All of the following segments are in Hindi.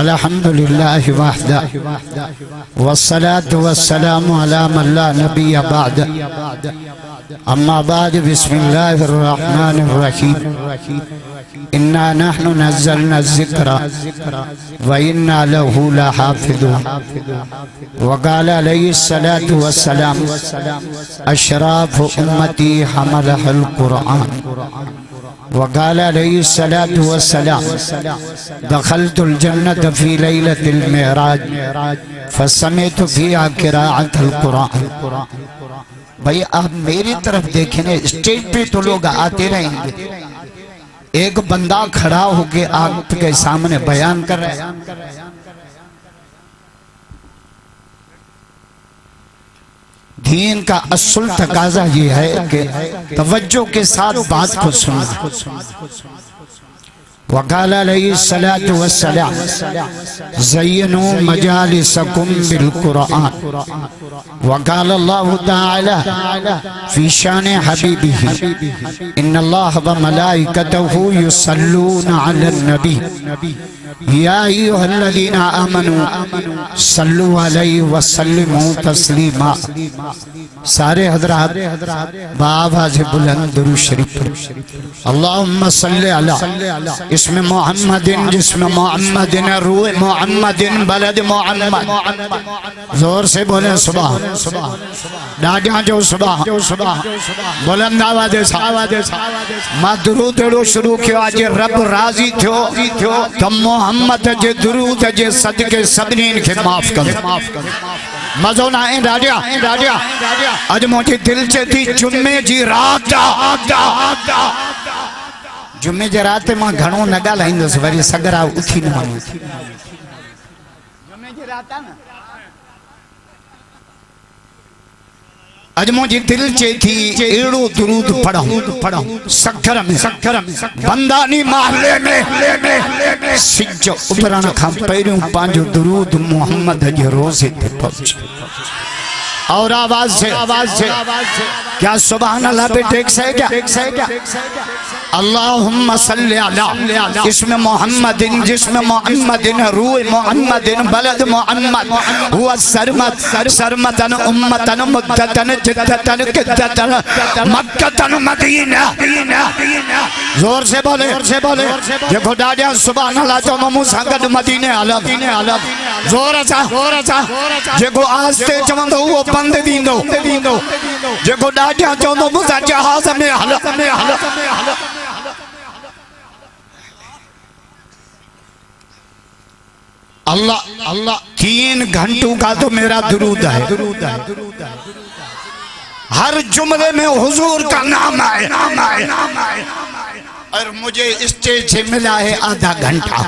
अल्हम्दुलिल्लाहि वहदा वस्सलातु वस्सलामु अला मन ला नबिय्य बअद अम्मा बाद बिस्मिल्लाहिर रहमानिर रहीम इन्ना नहनु नज़्ज़लना ज़िक्रा व इन्ना लहू लहाफ़िज़ून वक़ाल अलैहिस्सलातु वस्सलाम अशराफ़ु उम्मती हमलहुल क़ुरआन वक़ाल अलैहिस्सलातु वस्सलाम दख़लतुल जन्नत फ़ी लैलतिल मिअराज फ़समिअतु फ़ीहा क़िराअतल क़ुरआन। भाई आप मेरी तरफ देखें, स्टेज पे तो लोग आते रहेंगे, एक बंदा खड़ा होके आपके सामने बयान कर रहा है। दीन का असल तकाजा ये है कि तवज्जो के साथ बात को सुनना। वक़ाल अलैहिस्सलातु वस्सलाम ज़य्यनू मजालिसकुम बिल क़ुरआन वक़ाल अल्लाहु तआला फ़ी शानि हबीबिही इन्नल्लाह व मलाइकतहू युसल्लूना अलन नबी या अय्युहल्लज़ीना आमनू सल्लु अलैहि व सल्लिमू तस्लीमा। सारे हज़रात बाआवाज़ बुलंद दुरूद शरीफ अल्लाहुम्मा सल्लि अला इसमें मोहम्मदिन जिसमें मोहम्मदिन रूह मोहम्मदिन बलद मोहम्मद। जोर से बोले सुबह डाडियां जो सुबह बुलंद आवाज़ मां दुरूद एड़ो शुरू कियो आज रब राज़ी थियो त मोहम्मद जे दुरूद जे सदके सभिनीन खे माफ़ कर। मज़ो ना है डाडिया अज मुझे दिल चे थी जुम्मे जी रात जुम्मे जी रात मां घणो न ॻाल्हाईंदुसि, वरी सगरा उथी न वञे। जुम्मे जी रात न अज मुझे दिल चे थी एड़ो दुरूद पढ़ूं सखर में बंदानी महले में सिज उभरण खां पहिरियों पंहिंजो दुरूद मोहम्मद जे रोज़े ते पहुचे और आवाज से क्या सुभान अल्लाह पे टेक से क्या अल्लाहुम्मा सल्लि अला इसमें मोहम्मदिन जिसमें मोहम्मदिन रूह मोहम्मदिन बलद मोहम्मद हुआ सरमतन उम्मतन मुद्दतन जिद्दतन किद्दतन मक्कतन मदीना। जोर से बोले देखो डाडिया सुभान अल्लाह तो ममू संगत मदीने आलम जोर सा जेको आस्ते चवंदो वो बंद दींदो जेको डाडिया चवंदो मुसा जहाज में हल। अल्लाह 3 घंटों का तो मेरा दुरूद है। हर जुमले में हुजूर का नाम है और मुझे स्टेज से मिला है आधा घंटा।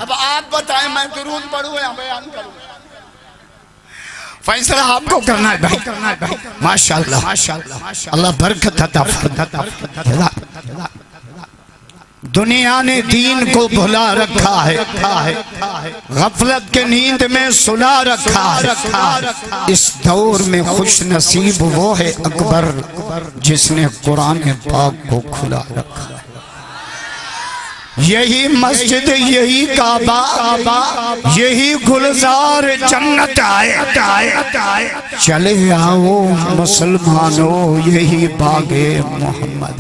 अब आप बताएं मैं दुरूद पढ़ूं या बयान करूं? फैसला आपको करना है भाई। माशाअल्लाह अल्लाह बरकत अता फरमाए। दुनिया ने दीन को भुला रखा है, गफलत के नींद में सुला रखा है। इस दौर में खुश नसीब वो है अकबर जिसने कुरान पाक को खुला रखा। यही मस्जिद यही काबा यही गुलजार जन्नत आए। चले आओ मुसलमानों यही बागे मोहम्मद।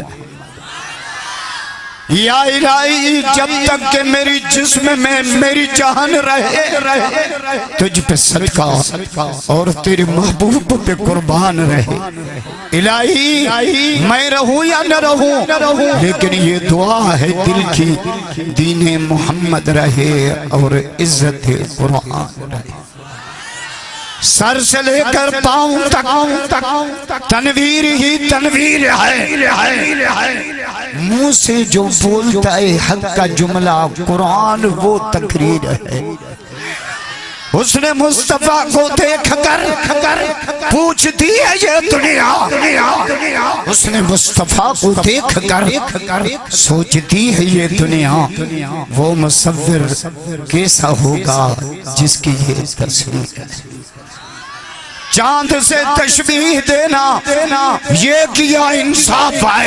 या इलाही जब तक के मेरी जिस्म में मेरी जान रहे तुझ पे सदका और तेरे महबूब पे कुर्बान रहे। इलाही मैं रहूं या न रहूं लेकिन ये दुआ है दिल की, दीने मोहम्मद रहे और इज्जत कुरान रहे। सर से लेकर पांव तक तनवीर ही तनवीर है। मुंह से जो बोलता है हक का जुमला कुरान वो तकरीर है। उसने मुस्तफा को देख कर पूछती है ये दुनिया। उसने मुस्तफा को देख कर सोचती है ये दुनिया। वो मुसव्विर कैसा होगा जिसकी ये तस्वीर है। चांद से तशबीह देना ये किया इंसाफ है।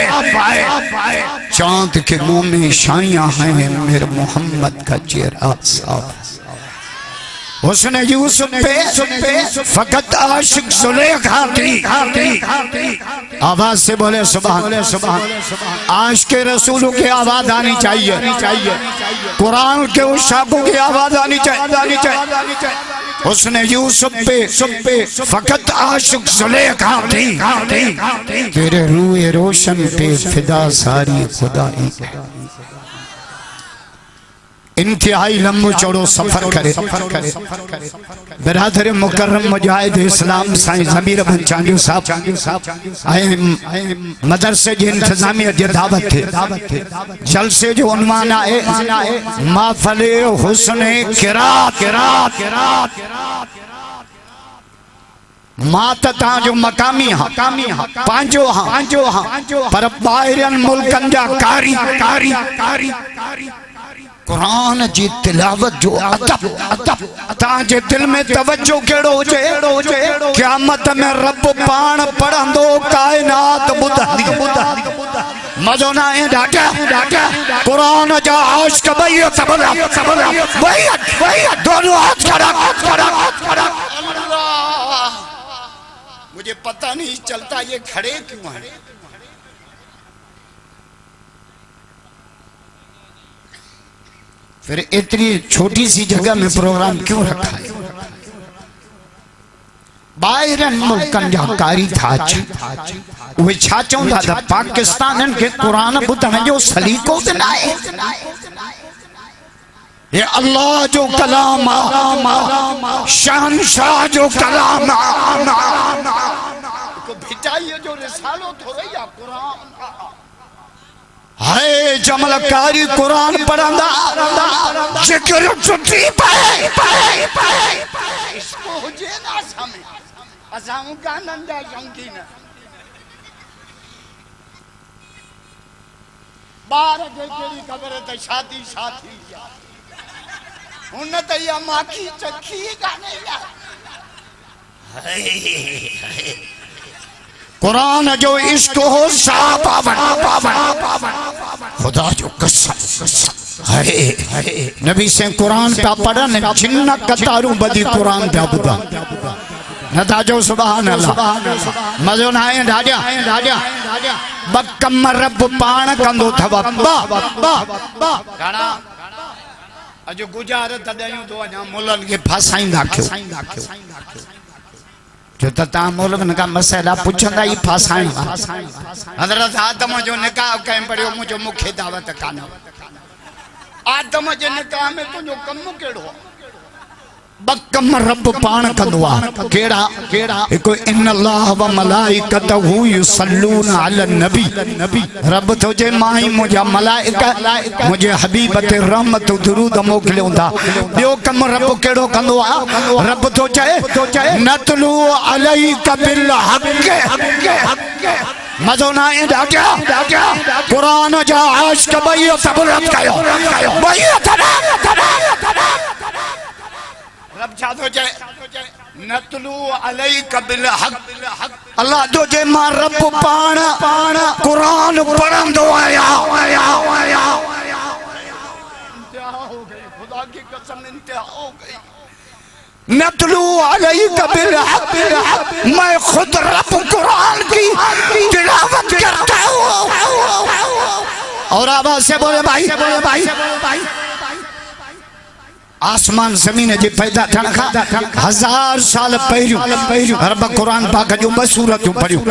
चांद के मुंह में शाइयां हैं, मेरे मोहम्मद का चेहरा साफ। उसने यूसुफ पे फकत आशिक जुलेखा थी। आवाज से बोले सुभान। आशिक के रसूलों की आवाज आनी चाहिए, कुरान के उशाकों की आवाज आनी चाहिए। उसने यूसुफ पे फकत आशिक जुलेखा थी। तेरे रूए रोशन पे फिदा सारी खुदाई। इंतहाई लंबो चौड़ो सफर करे। बिरादर मुकर्रम मुजाहिद इस्लाम साईं ज़मीर अहमद चांडियो साहब मदरसे जी इंतजामिया जी दावत थे। जलसे जो उन्वान है माफले हुस्ने किरात। मात ता जो मकामी हा पांजो हा पर बाहिरन मुल्कन जा कारी कुरान जी तिलावत जो अदब ताजे दिल में तवज्जो केड़ो हुजे। क़यामत में रब पाण पढ़ंदो कायनात ॿुधंदी। मज़ो न आहे ॾाढा कुरान जा आशिक़ बैत दोनों हाथ खड़ा। मुझे पता नहीं चलता ये खड़े क्यों हैं। फिर इतनी छोटी सी जगह में प्रोग्राम क्यों रखा है। बाहिरन मुल्कन जा कारी था वे छा चवंदा था पाकिस्तान के कुरान ॿुधण जो सलीको बि न आहे। ये अल्लाह जो कलाम शहनशाह जो कलाम भिटाई जो रिसालो थोड़ी या कुरान है। जमलकारी कुरान पढ़ंदा जिक्र छुट्टी पाए इसको हुजे ना समय असां का नंदा शौकीन बार जे केड़ी खबर है शादी साथी हुन त या माखी चखी गाने कुरान जो इश्क हो खुदा जो कसम है। नबी से कुरान पे पढ़न जिन्न कतारू बदी कुरान पे बुधा नता जो सुभान अल्लाह। मजो ना है ढाडिया बकम रब पाण कंदो थवा गाना अजो गुजार तदयो तो अजा मुलन के फसाइंदा क्यों जो ता मोलकन का मसला पुछंदा ही फासाण हजरत आदम जो निकाह कम पड़ियो मुझो मुखे दावत कानो आदम जे निकाह में तुझो कम केड़ो बकम रब पाण कंदो आ केड़ा एको इन अल्लाह व मलाइकतहु युसल्लूना अलन नबी रब तो जे माई मुझा मलाइका मुझे हबीब ते रहमत दुरूद मोकलियोंदा। बियो कम रब केड़ो कंदो आ रब तो चाहे नतलू अलैका बिल हक मजो ना है ढाटिया कुरान जा आशिक़ बैत सबरत कयो बैत रब छातो चाहे नतलू अलैका बिल हक अल्लाह दो जे मां रब पाण कुरान पढ़ंदो आया इंतहा हो गई खुदा की कसम इंतहा हो गई। नतलू अलैका बिल हक मैं खुद रब कुरान की तिलावत करता हूँ। और आवाज से बोले भाई आसमान जमीन जे पैदा थियण खां 1000 साल पहिरियों रब कुरान पाक जो 2 सूरतूं पढ़ियूं।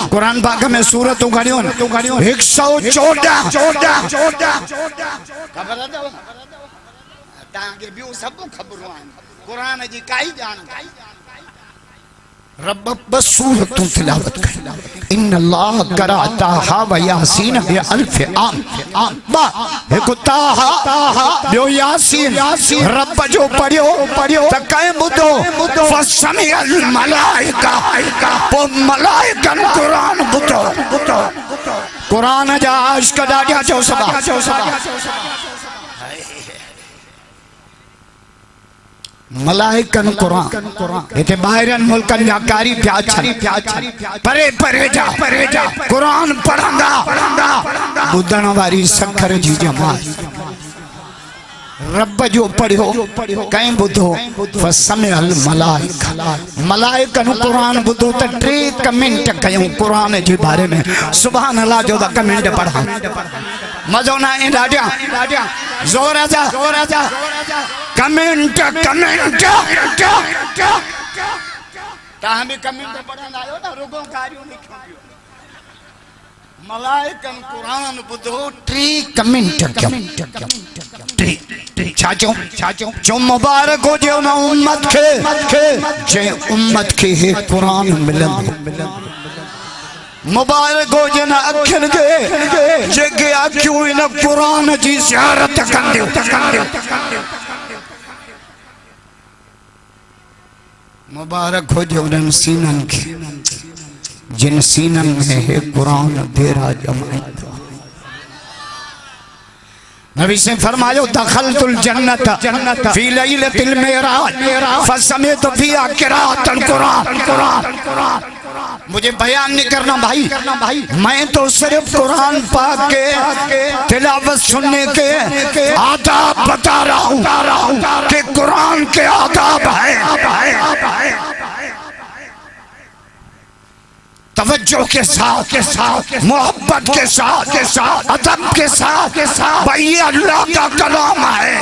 कुरान पाक में सूरतूं घणियूं 114 खबर अथव तव्हांखे ॿियूं सभु ख़बरूं आहिनि कुरान जी काई ॼाण रब 2 सूरतूं तिलावत कई। इन अल्लाह कराता हा व यासीन बि अल्फ आम बा एक ताहा ॿियो यासीन रब जो पढ़ियो त कंहिं ॿुधो फसमी अल मलाइका पोइ मलाइकन कुरान ॿुधो कुरान जा आशिक़ ॾाढा चओ सभा मलाइकन कुरान इते बाहिरन मुल्कन जा कारी प्याछन परे परे जा कुरान पढ़ंदा बुधण वारी सखर जी जमात रब जो पढ़ियो कहीं बुधो फसमिअल मलाइका मलाइकन कुरान बुधो त 3 कमेंट कयूं कुरान जे बारे में सुभान अल्लाह जो कमेंट पढ़ा मजो ना ए राजा जोर जा कमेंट ता हम कमेंट पढ़ंदा आयो ना रुगो कारियो लिखियो मलाइकन कुरान बुधो 3 कमेंट छाचो मुबारक हो जो ना उम्मत के जे उम्मत के है कुरान मिलन मुबारक हो जे ना अखिन के जे के अखियों इन कुरान जी ज़ियारत कंदियो मुबारक हो जो उन सीनन के जिन सीनन में है कुरान तेरा जमात नबी से फरमायो दखलतुल जन्नत फी लैलतिल मेराज फसमिअतु फीहा क़िराअतुल कुरान मुझे बयान नहीं करना भाई मैं तो सिर्फ कुरान पाक के तिलावत सुनने के आदाब बता रहा हूँ कि कुरान के आदाब है तवज्जो के साथ मोहब्बत के साथ अदब के साथ भाई ये अल्लाह का कलाम है।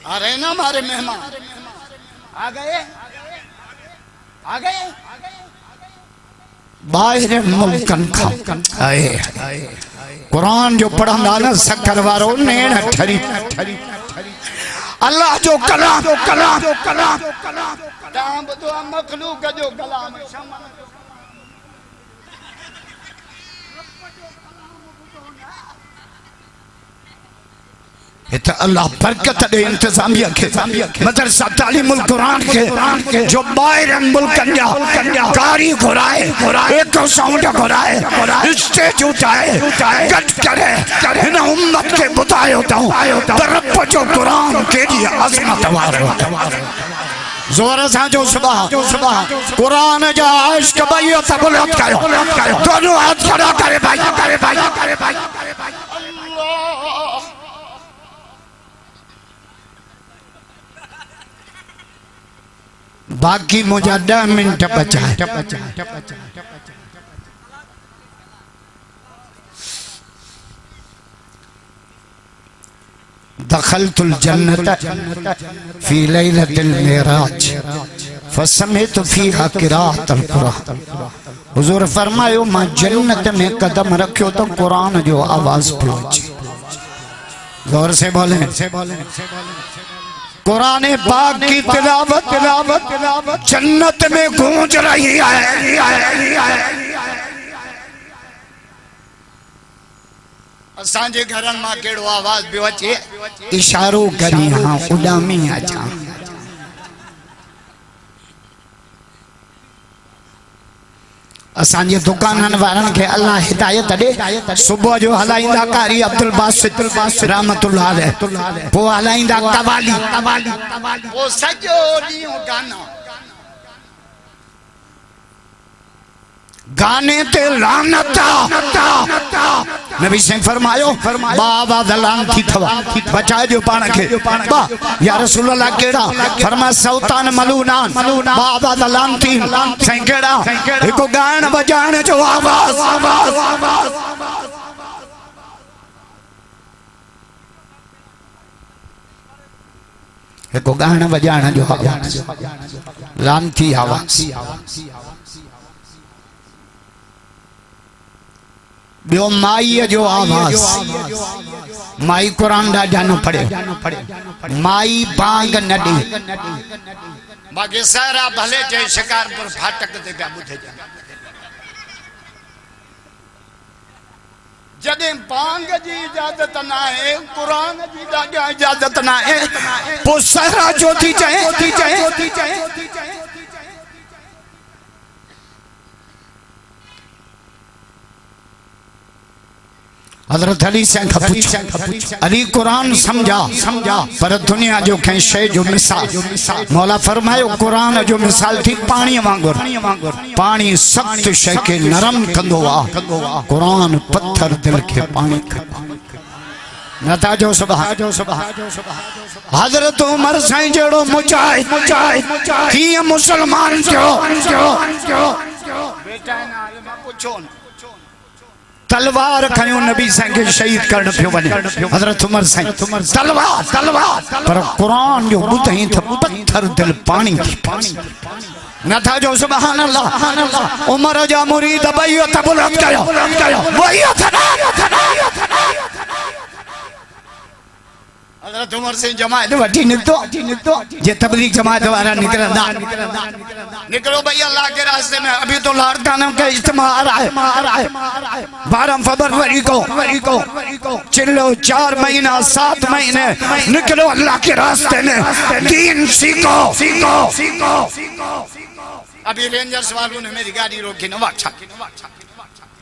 अरे ना हमारे मेहमान आ गए बाहर मुल्कन खा कुरान जो पढ़ंदा न सकर वारो नेण ठरी अल्लाह जो कलाम तां बदो मखलूक जो कलाम इतना अल्लाह बरकत दे इंतजामिया के मदरसा तालीमुल कुरान के जो बाहर मुल्कन जा कारी घुराए एक साउंड घुराए स्टेज उठाए कट करे इन उम्मत के बुताए होता हूं रब जो कुरान के लिए अजमत वारो जोर सा जो सुबह कुरान जा इश्क भाई बुलंद करो दोनों हाथ खड़ा करे भाई बाकी मुझे 10 मिनट बचा दखलतुल जन्नत फी लैलतिल मेराज फसमिअतु फीहा क़िराअतुल कुरान हुजूर फरमायो मां जन्नत में कदम रखियो तो कुरान जो आवाज पहुंची गौर से बोले कुरान पाक की तिलावत जन्नत में गूंज रही है। असांजे घरन मां केड़ो आवाज भी अचे इशारो करी हां उडामी अचा असांजे दुकानन वारन के अल्लाह हिदायत दे सुबह जो हलाइंदा कारी अब्दुल बासित रहमतुल्लाह अलैह वो हलाइंदा कवाली वो सजो ॾींहुं गाने ते लानता नबी से फरमायो बाबा दलान थी थवा बचाए जो पान के बा या रसूल अल्लाह केड़ा फरमा सौतान मलूनान बाबा दलान थी केड़ा एको गान बजाने जो आवाज एको गान बजाने जो आवाज लानती आवाज बियो माई जो आवाज माई कुरान दा जानो पड़े माई बांग नडी बाकी सारा भले जय शिकारपुर फाटक ते पिया बुधे जदे बांग जी इजाजत ना है कुरान जी इजाजत ना है पो सारा जो थी चाहे हजरत अली से पूछा, अली कुरान समझा पर दुनिया जो कहीं शय जो मिसाल, मौला फरमायो कुरान जो मिसाल थी पानी वांगुर, पानी सख्त शय के नरम कंदो आ, कुरान पत्थर दिल के पानी नता जो सुबह हजरत उमर साईं जड़ो मुजाहिद की मुसलमान बेटा ना पूछो तलवार खयो नबी साईं के शहीद करण पियो वने हजरत उमर साईं तलवार पर कुरान जो बुधई त पत्थर दिल पानी न था जो सुभान अल्लाह उमर जा मुरीद बइयो त बुलंद कयो वही था हजरत उमर से जमात वठी निकतो जे तबलीग जमात वाला निकलो भैया अल्लाह के रास्ते में। अभी तो लाड़कानों का इज्तिमा आ रहा है 12 फरवरी को चिल्लो 4 महीना 7 महीने निकलो अल्लाह के रास्ते में, दीन सीखो। अभी रेंजर्स वालों ने मेरी गाड़ी रोकी न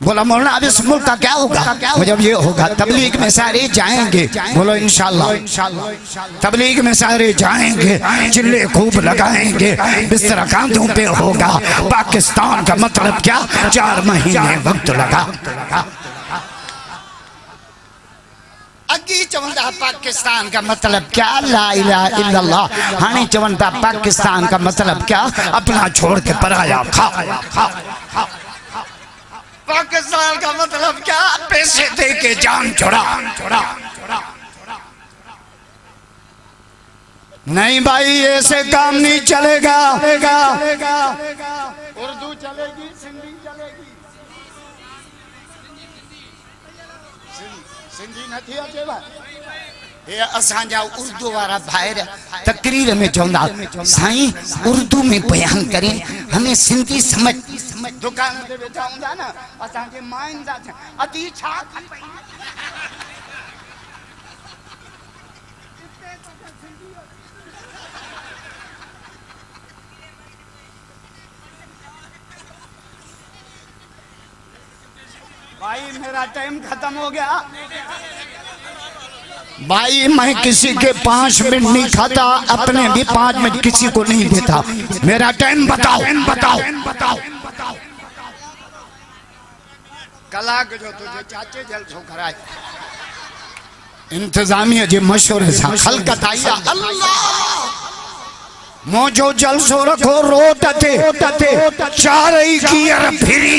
बोला मौलाना अब इस मुल्क का क्या होगा? जब ये होगा तबलीग में सारे जाएंगे, बोलो इंशाल्लाह तबलीग में सारे जाएंगे, चिल्ले खूब लगाएंगे, बिस्तर कांधों पे होगा। पाकिस्तान का मतलब क्या? 4 महीने वक्त लगा। अगी चवंदा पाकिस्तान का मतलब क्या? ला इलाहा इल्लल्लाह। हाने चवंदा पाकिस्तान का मतलब क्या? अपना छोड़ के पराया खा। पाकिस्तान का मतलब क्या? पैसे दे के जान छोड़ा। नहीं भाई ऐसे काम नहीं चलेगा। उर्दू चलेगी, सिंधी चलेगी, सिंधी नहीं अचेवा। ये असांजा उर्दू वाला भाई तकरीर में चवंदा साईं उर्दू में बयान करें, हमें सिंधी समझ। दुकान ते बैठा हूंदा न असांखे माइन जा अति छा भाई मेरा टाइम खत्म हो गया भाई। मैं किसी के 5 मिनट नहीं खाता, अपने भी 5 मिनट किसी को नहीं देता। मेरा टाइम बताओ। कलाक जो तुझे चाचे जलसो कराए इंतजामिया जे मशवरे सां खलकत आई अल्लाह मोजो जलसो रखो रोट ते चारई कीअर फिरी।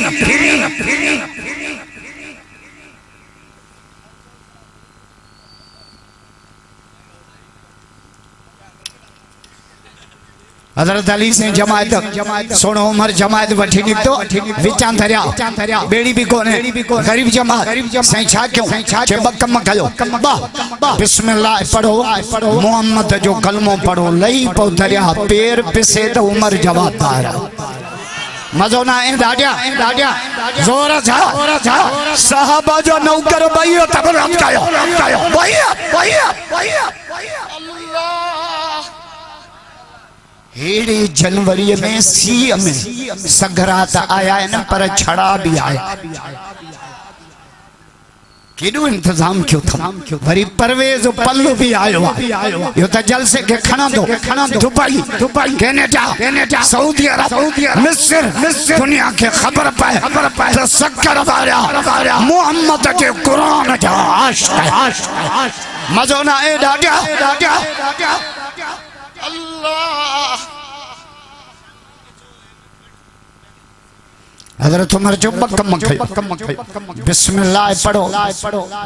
हजरत अली से जमात सोनो उमर जमात वठी निकतो विचां धरिया बेड़ी भी कोने गरीब जमात सही छा क्यों के बकम कयो बिस्मिल्लाह पढ़ो मोहम्मद जो कलमो पढ़ो लई पो धरिया पैर पिसे तो उमर जवाब दारा मजो ना ए डाडिया जोर जा साहबा जो नौकर बइयो तबरत कयो भैया हेड़ी जनवरी में सी में सगरात आया है न पर छड़ा भी आया। केडो इंतजाम क्यों था? वरी परवेज पल्लू भी आयो। यो त जलसे के खणा दो दुबई कनाडा सऊदी अरब मिस्र दुनिया के खबर पाए तो शक्कर वाला मोहम्मद के कुरान जा आशिक मजो ना ए डाडिया अल्लाह। हजरत उमर जो बकम बिस्मिल्लाह पढ़ो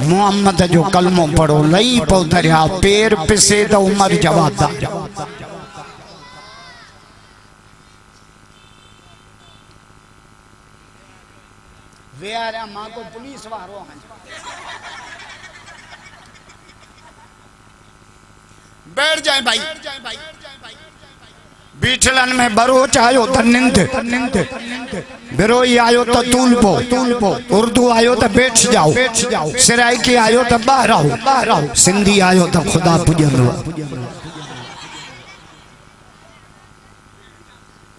मोहम्मद जो कलमो पढ़ो लई पो दरिया पैर पिसे तो उमर जवाब दा। वे आ रहा मां को पुलिस वारो बैठ जाए भाई। बीठलन में बरोच आयो तो निंद बिरोई आयो तो तूलपो उर्दू आयो तो बैठ जाओ सिराइकी आयो तो बाहर आओ सिंधी आयो तो खुदा पुजंदो।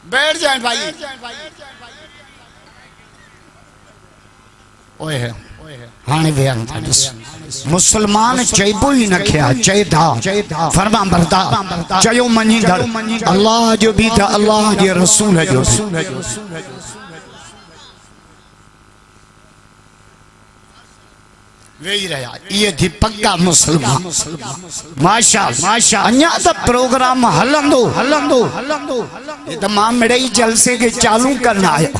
बैठ जाए भाई। ओए है हाणे बयान था ॾिस मुसलमान चइबो ही न किया चेदा फरमा बरदार चयो मञींदड़ अल्लाह जो भी था अल्लाह जे रसूल जो वेही रहा ये थी पक्का मुसलमान माशा अञा तो प्रोग्राम हलंदो हलंदो हलंदो ये तो मां मेरे ही जलसे के चालू करना है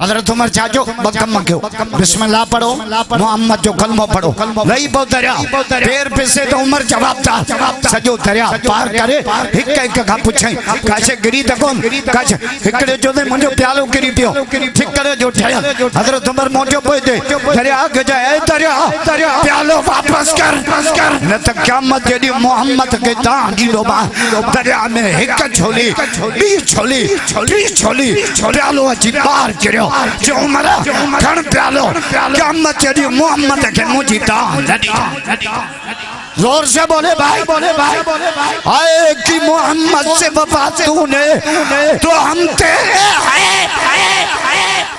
हज़रत उमर चाचो बकम क्यों बिस्मिल्लाह पढ़ो मोहम्मद जो कलमो पढ़ो वही बहुत दरिया पैर पिसे तो उमर जवाब था सजो दरिया पार करे हिक हिक का पूछे काशे गिरी त कोन काश हिकड़े जो ने मुंजो प्यालो गिरी पियो ठीक करे जो ठया हज़रत उमर मोजो पोइ दे दरिया गजाए दरिया प्यालो वापस कर न त क़यामत जेडी मोहम्मद के दां गीलो बा दरिया में हिक छोली बी छोली टी छोली प्यालो अची पार करियो जो उमर खण प्यालो क़यामत जेडी मोहम्मद के मुजी दां लडी जोर से बोले भाई आए कि मोहम्मद से वफा तूने तो हम तेरे हैं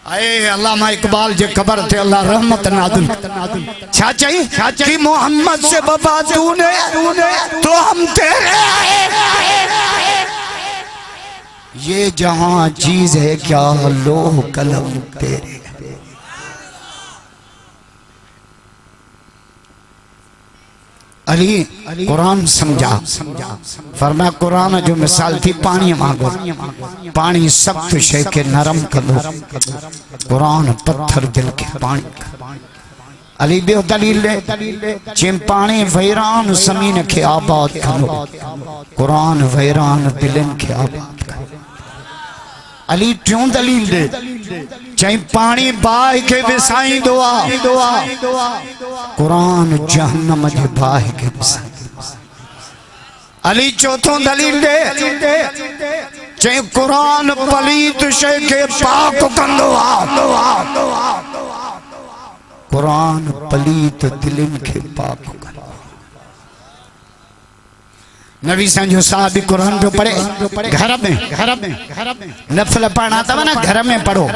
आए अल्लामा इकबाल जे कबर थे अल्लाह रहमत नादिल छा चाहिए कि मोहम्मद से वफा तूने तो हम तेरे हैं ये जहां चीज है क्या लोह कलम तेरे अली कुरान समझा फरमा कुरान जो मिसाल थी पानी मांगो पानी सख्त शे के नरम करो कुरान पत्थर दिल के पानी अली बे दलील चिम पानी वैरान जमीन के आबाद करो कुरान वैरान दिलन के आबाद करो अली क्यों दलील दे चाहे पानी बाह के विसाई दुआ कुरान जहन्नम जे बाह के विसाई अली चौथों दलील दे चाहे कुरान पलीत शे के पाक कंदो कुरान पलीत दिलन के पाक कंदो नबी संजो साहब भी कुरान जो पढ़े घर में नफल पढ़ना था ना घर में पढ़ो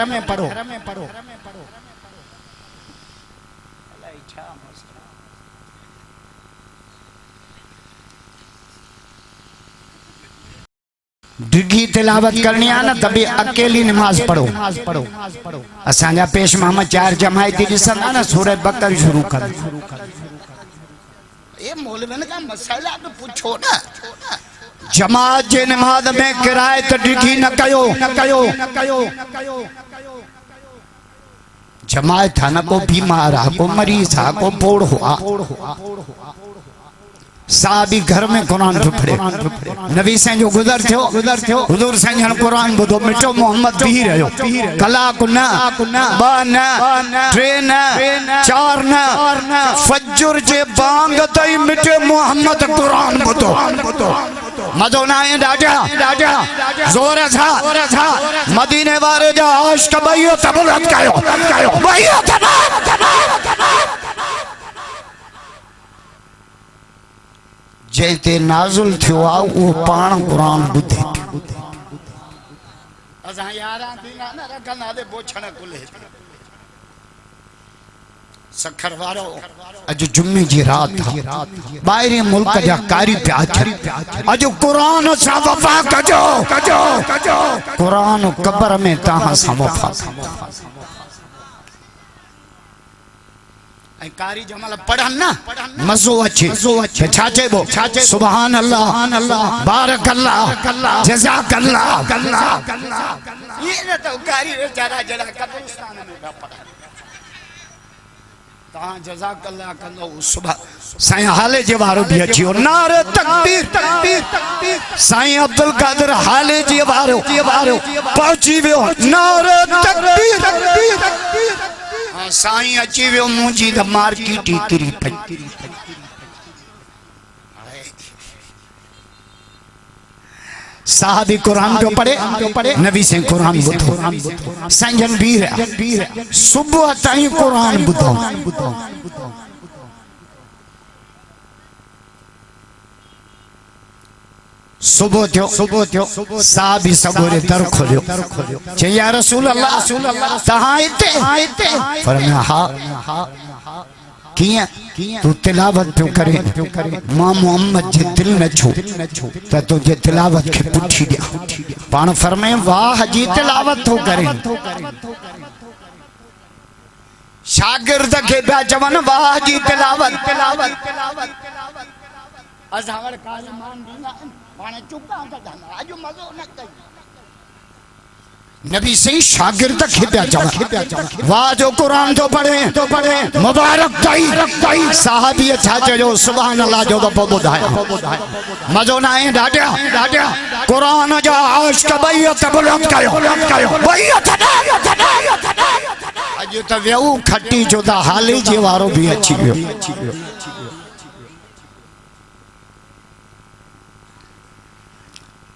डिगी तिलावत करनी है ना तभी अकेली नमाज पढ़ो असांजा पेश मोहम्मद चार जमायती ॾिसंदा ना सूरह बकर शुरू कर ये मौलवन का मसला तो पूछो ना जमात जे नमाज में किराए तो डिगी न कयो जमात था ना को बीमार आ को मरीज आ को बोड़ हुआ साहबी घर में कुरान पढ़े नबी से जो गुजर थियो हुजूर से जन कुरान बुधो मिठो मोहम्मद पी रहो कलाक न ब न ट्रे न चार न फज्र जे बांग तई मिठे मोहम्मद कुरान बुधो मदो नाए डाजा जोर था मदीने वाले जा आशिक भइयो तबलत कयो भइयो तमाम जैते नाजुल थियो आ वो पाण कुरान बुधे असा यारा दीना न रखना दे बोछण कुले सखर वारो अज जुम्मे जी रात था बाहरी मुल्क जा कारी प्या अज कुरान सा वफा कजो कुरान कब्र में तहां सा वफा कारी जमल पढ़न ना मजो अच्छे छा चेबो सुभान अल्लाह बारक अल्लाह जज़ाक अल्लाह ये न तो कारी बेचारा जड़ा कब्रिस्तान में पढ़ा ता जज़ाक अल्लाह कंदो सुबह साईं हाले जे वारो भी अचियो नारे तकबीर साईं अब्दुल कादिर हाले जे वारो पहुंची वियो नारे तकबीर साईं अची वियो मुंहिंजी त मार्केट ई किरी पई साहबी कुरान जो पढ़े नबी से कुरान बुधो संजन भी सुबह ताईं कुरान बुधो सुबह थियो साहबी सगोरे दर खोलियो चे या रसूल अल्लाह तहां इते फरमाया हां किया तू तिलावत पियो करे मां मोहम्मद जे दिल न छो त तुझे तिलावत के पुठी दिया पाण फरमाए वाह जी तिलावत तो करे शागिर्द के बया चवन वाह जी तिलावत असावड़ काल मान दीना पाण चुका त आज मजो न कई नबी से शागिर्द के बया चवन वाह जो कुरान तो पढ़े मुबारक ताई साहबी छा जो सुभान अल्लाह जो तो बुधाया मजो ना है डाडिया कुरान जा आशिक बैयत बुलंद कयो बैयत अज त वेऊ खट्टी जो ता हाली जे वारो भी अची गयो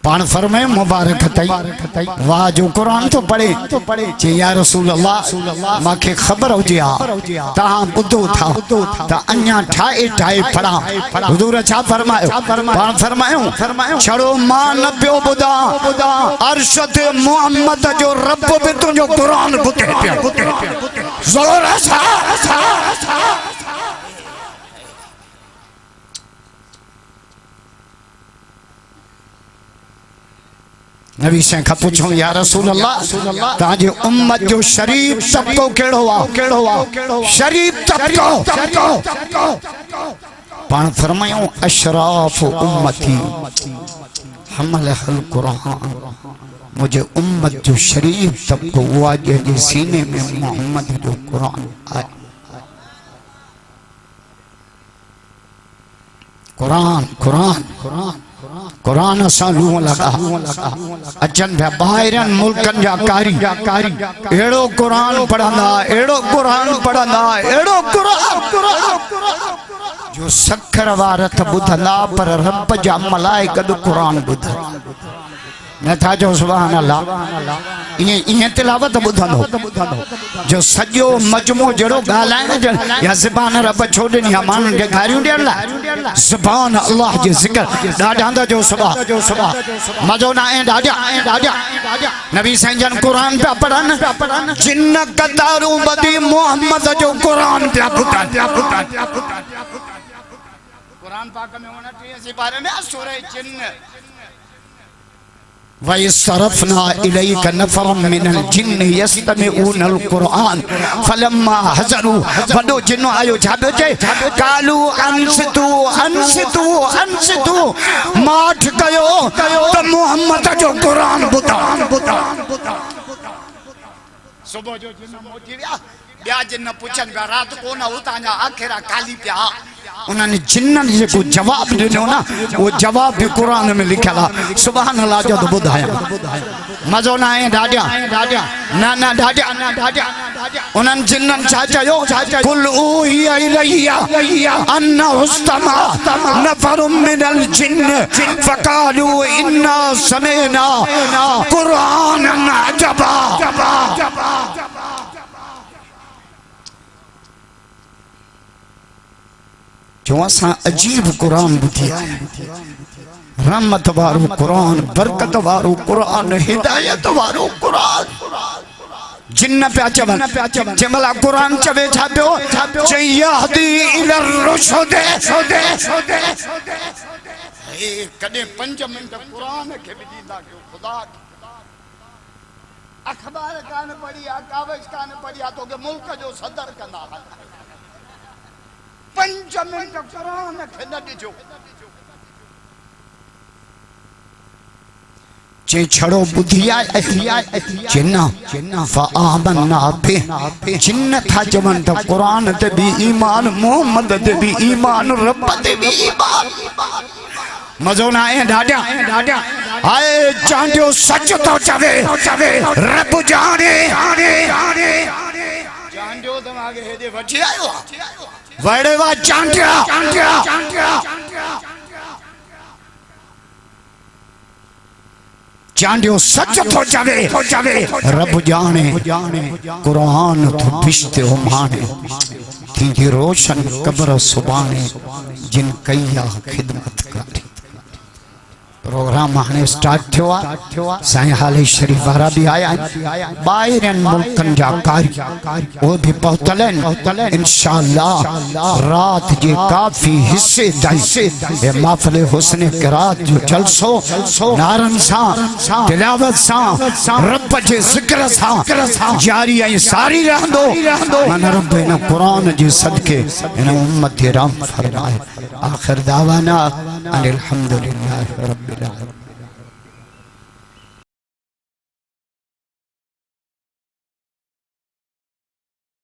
पान फरमाए मुबारक ताई वाह जो कुरान तो पढ़े चे या रसूल अल्लाह माके खबर हो जिया तहां बुद्धो था ता अन्या ठाए पढ़ा हुजूर छा फरमायो पान फरमायो छड़ो मां न पियो बुदा अरशद मोहम्मद जो रब भी तुझो कुरान बुते पियो जोर सा नबी से का पूछो या रसूल अल्लाह ताजे उम्मत जो शरीफ तबको केड़ो वा शरीफ तबको पान फरमायो अशराफ उम्मती हमल हल कुरान मुझे उम्मत जो शरीफ तबको हुआ जे सीने में मोहम्मद जो कुरान आए कुरान असां लूं लगा अचन भया बाहिरन मुल्कन जा कारी एड़ो कुरान पढ़ंदा एड़ो कुरान जो सखर वारत बुधंदा पर रब जा मलाइका कुरान बुध न था जो सुभान अल्लाह इए तिलावत बुधंदो जो सजो मजमो जड़ो गालाइन या ज़बान रब छोड़नी है मानन के गारियों ॾियण ला सुभान अल्लाह जे जिक्र ॾाढा जो सुबह मजो ना है ॾाढा नबी संजन कुरान पे पढ़न जिन्न कतारू बदी मोहम्मद जो कुरान पे पुता कुरान पाक में 29 पारे में सूरह जिन्न वयसरफना इलैका नफरम मिनल जिन्न यस्तमिऊनल कुरान फलम्मा हज़रू वडो जिन्नो आयो छाबो चे कालू अंसितू माठ कयो त मोहम्मद जो कुरान बुधा सुबह जो जिन्न मोटी बिया जिन्न पुछन का रात को ना उता जा आखिरा काली पिया उन्होंने जिन्नन जो जवाब दिनो ना वो जवाब भी कुरान में लिखला सुभान अल्लाह जो बुधाया मजो ना है डाडिया ना डाडिया उन्होंने जिन्नन छा चयो कुल ऊहिया इलैया अन्ना उस्तमा नफरुम मिनल जिन्न फकालू इन्ना समेना कुरानन अजबा जो असा अजीब कुरान बुधिया रहमत वारो कुरान बरकत वारो कुरान हिदायत वारो कुरान जिन्न पे चवन जमला कुरान चवे छापियो चयहदी इलर रुशद ए कदे 5 मिनट कुरान के विदीदा के खुदा अखबार कान पढ़िया कागज कान पढ़िया तो के मुल्क जो सदर कंदा 5 मिनट कुरान के न दिजो चे छड़ो बुधिया जिन्ना फआमन्ना बे जिन्न था जवन त कुरान ते भी ईमान मोहम्मद ते भी ईमान रब ते भी ईमान मजो ना है डाडिया आए चांडियो सच तो चवे रब जाने चांडियो तमागे हेदे वठी आयो वड़े वा चांडियो सच तो जावे रब जाने कुरान तो पिश्ते हो माने थी रोशन कब्र सुबाने जिन कैया खिदमत करी प्रोग्राम हाणे स्टार्ट थियो आहे। साईं हाले शरीफ वारा बि आया आहिनि, ॿाहिरनि मुल्कनि जा कारी उहे बि पहुतल आहिनि। इंशाअल्लाह रात जे काफ़ी हिस्से ताईं महफ़िल हुस्न क़िरात जो जलसो नारनि सां तिलावत सां रब जे ज़िक्र सां जारी ऐं सारी रहंदो। मन रब इन क़ुरान जे सदके इन उम्मत खे रहम फरमाए। आखिर दावाना अनिल हम्दुलिल्लाहि रब्बिल आलमीन।